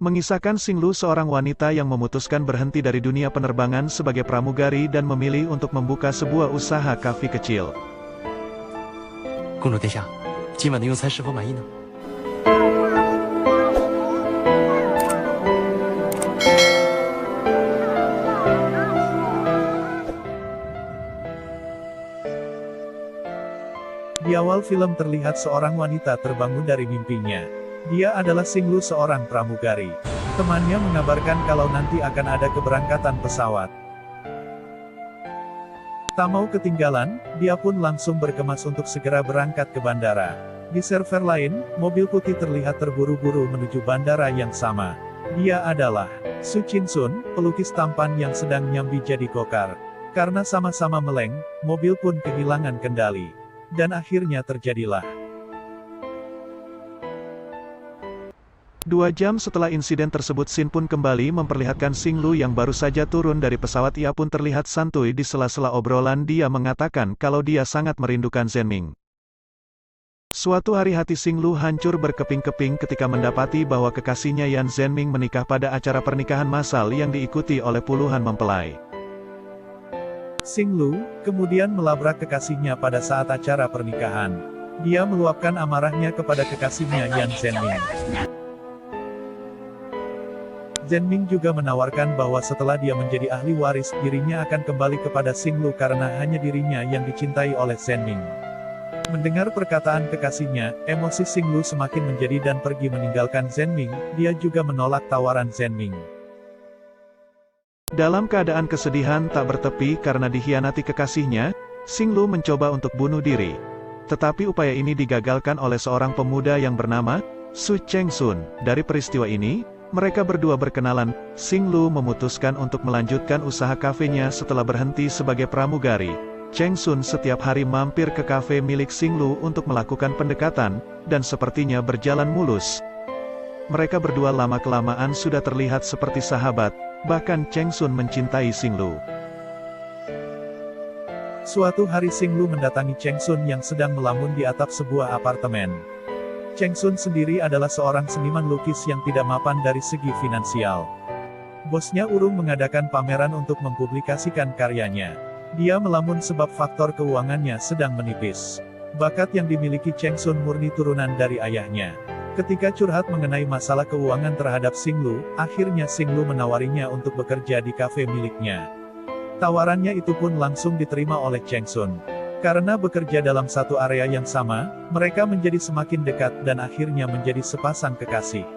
Mengisahkan Xinglu seorang wanita yang memutuskan berhenti dari dunia penerbangan sebagai pramugari dan memilih untuk membuka sebuah usaha kafe kecil. 公主殿下，今晚的用餐是否满意呢？ Di awal film terlihat seorang wanita terbangun dari mimpinya. Dia adalah Xinglu, seorang pramugari. Temannya mengabarkan kalau nanti akan ada keberangkatan pesawat. Tak mau ketinggalan, dia pun langsung berkemas untuk segera berangkat ke bandara. Di server lain, mobil putih terlihat terburu-buru menuju bandara yang sama. Dia adalah Su Chin-sun, pelukis tampan yang sedang nyambi jadi gokar. Karena sama-sama meleng, mobil pun kehilangan kendali. Dan akhirnya terjadilah. 2 jam setelah insiden tersebut, Sin pun kembali memperlihatkan Xinglu yang baru saja turun dari pesawat. Ia pun terlihat santuy di sela-sela obrolan. Dia mengatakan kalau dia sangat merindukan Zhenming. Suatu hari hati Xinglu hancur berkeping-keping ketika mendapati bahwa kekasihnya Yan Zhenming menikah pada acara pernikahan massal yang diikuti oleh puluhan mempelai. Xinglu kemudian melabrak kekasihnya pada saat acara pernikahan. Dia meluapkan amarahnya kepada kekasihnya Yan Zhenming. Zhenming juga menawarkan bahwa setelah dia menjadi ahli waris, dirinya akan kembali kepada Xinglu karena hanya dirinya yang dicintai oleh Zhenming. Mendengar perkataan kekasihnya, emosi Xinglu semakin menjadi dan pergi meninggalkan Zhenming. Dia juga menolak tawaran Zhenming. Dalam keadaan kesedihan tak bertepi karena dikhianati kekasihnya, Xinglu mencoba untuk bunuh diri. Tetapi upaya ini digagalkan oleh seorang pemuda yang bernama Su Chengsun. Dari peristiwa ini, mereka berdua berkenalan. Xinglu memutuskan untuk melanjutkan usaha kafenya setelah berhenti sebagai pramugari. Chengsun setiap hari mampir ke kafe milik Xinglu untuk melakukan pendekatan, dan sepertinya berjalan mulus. Mereka berdua lama-kelamaan sudah terlihat seperti sahabat. Bahkan Chengsun mencintai Xinglu. Suatu hari Xinglu mendatangi Chengsun yang sedang melamun di atap sebuah apartemen. Chengsun sendiri adalah seorang seniman lukis yang tidak mapan dari segi finansial. Bosnya urung mengadakan pameran untuk mempublikasikan karyanya. Dia melamun sebab faktor keuangannya sedang menipis. Bakat yang dimiliki Chengsun murni turunan dari ayahnya. Ketika curhat mengenai masalah keuangan terhadap Xinglu, akhirnya Xinglu menawarinya untuk bekerja di kafe miliknya. Tawarannya itu pun langsung diterima oleh Chengsun. Karena bekerja dalam satu area yang sama, mereka menjadi semakin dekat dan akhirnya menjadi sepasang kekasih.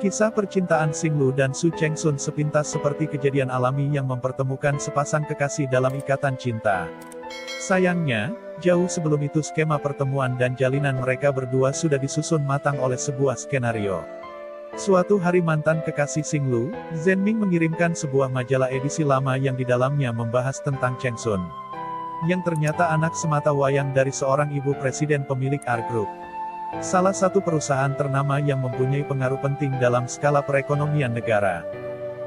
Kisah percintaan Xinglu dan Su Chengsun sepintas seperti kejadian alami yang mempertemukan sepasang kekasih dalam ikatan cinta. Sayangnya, jauh sebelum itu skema pertemuan dan jalinan mereka berdua sudah disusun matang oleh sebuah skenario. Suatu hari mantan kekasih Xinglu, Zhenming mengirimkan sebuah majalah edisi lama yang di dalamnya membahas tentang Chengsun. Yang ternyata anak semata wayang dari seorang ibu presiden pemilik R Group. Salah satu perusahaan ternama yang mempunyai pengaruh penting dalam skala perekonomian negara.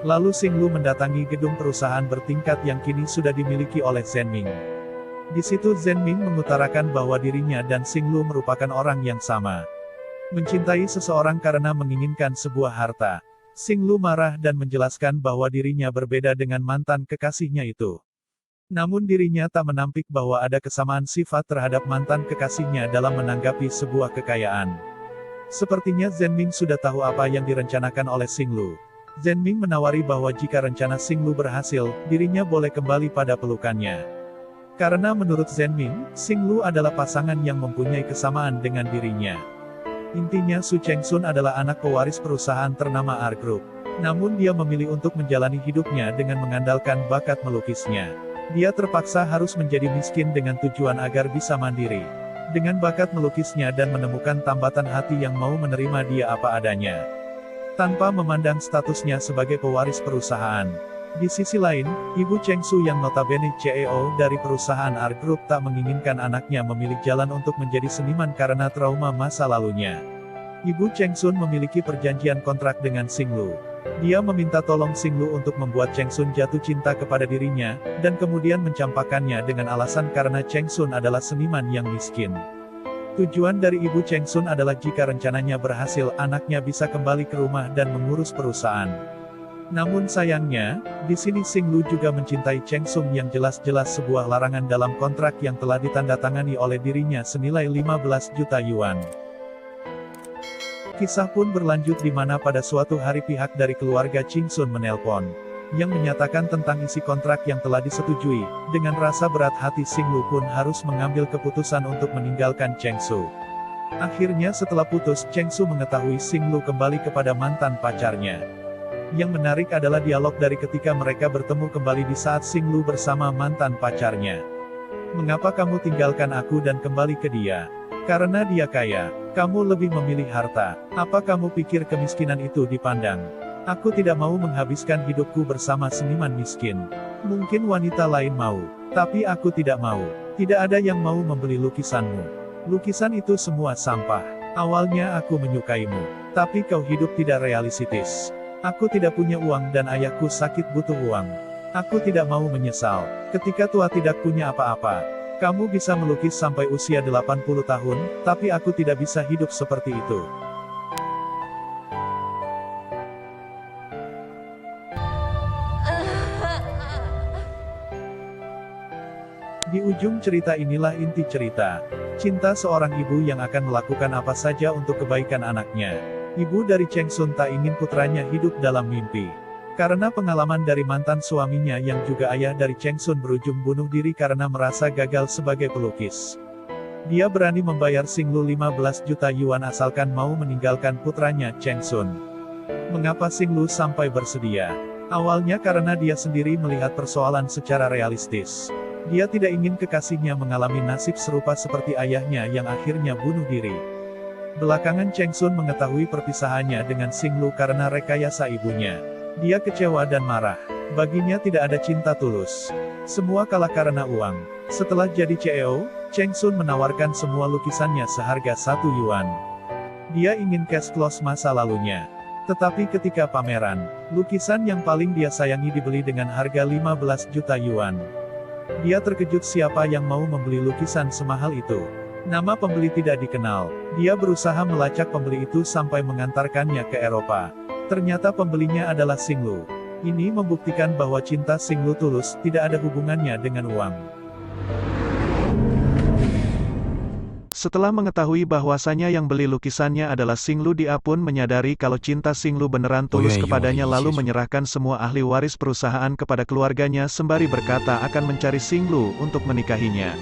Lalu Xinglu mendatangi gedung perusahaan bertingkat yang kini sudah dimiliki oleh Zhenming. Di situ Zhenming mengutarakan bahwa dirinya dan Xinglu merupakan orang yang sama. Mencintai seseorang karena menginginkan sebuah harta. Xinglu marah dan menjelaskan bahwa dirinya berbeda dengan mantan kekasihnya itu. Namun dirinya tak menampik bahwa ada kesamaan sifat terhadap mantan kekasihnya dalam menanggapi sebuah kekayaan. Sepertinya Zhenming sudah tahu apa yang direncanakan oleh Xinglu. Zhenming menawari bahwa jika rencana Xinglu berhasil, dirinya boleh kembali pada pelukannya. Karena menurut Zhenming, Xinglu adalah pasangan yang mempunyai kesamaan dengan dirinya. Intinya Su Chengsun adalah anak pewaris perusahaan ternama R Group. Namun dia memilih untuk menjalani hidupnya dengan mengandalkan bakat melukisnya. Dia terpaksa harus menjadi miskin dengan tujuan agar bisa mandiri. Dengan bakat melukisnya dan menemukan tambatan hati yang mau menerima dia apa adanya. Tanpa memandang statusnya sebagai pewaris perusahaan. Di sisi lain, Ibu Chengsu yang notabene CEO dari perusahaan R Group tak menginginkan anaknya memilih jalan untuk menjadi seniman karena trauma masa lalunya. Ibu Chengsun memiliki perjanjian kontrak dengan Xinglu. Dia meminta tolong Xinglu untuk membuat Chengsun jatuh cinta kepada dirinya, dan kemudian mencampakkannya dengan alasan karena Chengsun adalah seniman yang miskin. Tujuan dari Ibu Cheng Sun adalah jika rencananya berhasil, anaknya bisa kembali ke rumah dan mengurus perusahaan. Namun sayangnya, di sini Xing Lu juga mencintai Cheng Sun yang jelas-jelas sebuah larangan dalam kontrak yang telah ditandatangani oleh dirinya senilai 15 juta yuan. Kisah pun berlanjut di mana pada suatu hari pihak dari keluarga Cheng Sun menelpon, yang menyatakan tentang isi kontrak yang telah disetujui. Dengan rasa berat hati Xing Lu pun harus mengambil keputusan untuk meninggalkan Cheng Su. Akhirnya setelah putus, Cheng Su mengetahui Xing Lu kembali kepada mantan pacarnya. Yang menarik adalah dialog dari ketika mereka bertemu kembali di saat Xing Lu bersama mantan pacarnya. "Mengapa kamu tinggalkan aku dan kembali ke dia?" "Karena dia kaya. Kamu lebih memilih harta. Apa kamu pikir kemiskinan itu dipandang? Aku tidak mau menghabiskan hidupku bersama seniman miskin. Mungkin wanita lain mau, tapi aku tidak mau. Tidak ada yang mau membeli lukisanmu. Lukisan itu semua sampah. Awalnya aku menyukaimu, tapi kau hidup tidak realistis. Aku tidak punya uang dan ayahku sakit butuh uang. Aku tidak mau menyesal. Ketika tua tidak punya apa-apa. Kamu bisa melukis sampai usia 80 tahun, tapi aku tidak bisa hidup seperti itu." Di ujung cerita inilah inti cerita. Cinta seorang ibu yang akan melakukan apa saja untuk kebaikan anaknya. Ibu dari Cheng Sun tak ingin putranya hidup dalam mimpi. Karena pengalaman dari mantan suaminya yang juga ayah dari Cheng Sun berujung bunuh diri karena merasa gagal sebagai pelukis. Dia berani membayar Xing Lu 15 juta yuan asalkan mau meninggalkan putranya Cheng Sun. Mengapa Xing Lu sampai bersedia? Awalnya karena dia sendiri melihat persoalan secara realistis. Dia tidak ingin kekasihnya mengalami nasib serupa seperti ayahnya yang akhirnya bunuh diri. Belakangan Cheng Sun mengetahui perpisahannya dengan Xing Lu karena rekayasa ibunya. Dia kecewa dan marah. Baginya tidak ada cinta tulus. Semua kalah karena uang. Setelah jadi CEO, Cheng Sun menawarkan semua lukisannya seharga 1 yuan. Dia ingin cash close masa lalunya. Tetapi ketika pameran, lukisan yang paling dia sayangi dibeli dengan harga 15 juta yuan. Dia terkejut siapa yang mau membeli lukisan semahal itu. Nama pembeli tidak dikenal. Dia berusaha melacak pembeli itu sampai mengantarkannya ke Eropa. Ternyata pembelinya adalah Xing Lu. Ini membuktikan bahwa cinta Xing Lu tulus, tidak ada hubungannya dengan uang. Setelah mengetahui bahwasanya yang beli lukisannya adalah Xing Lu, dia pun menyadari kalau cinta Xing Lu beneran tulus kepadanya, lalu menyerahkan semua ahli waris perusahaan kepada keluarganya sembari berkata akan mencari Xing Lu untuk menikahinya.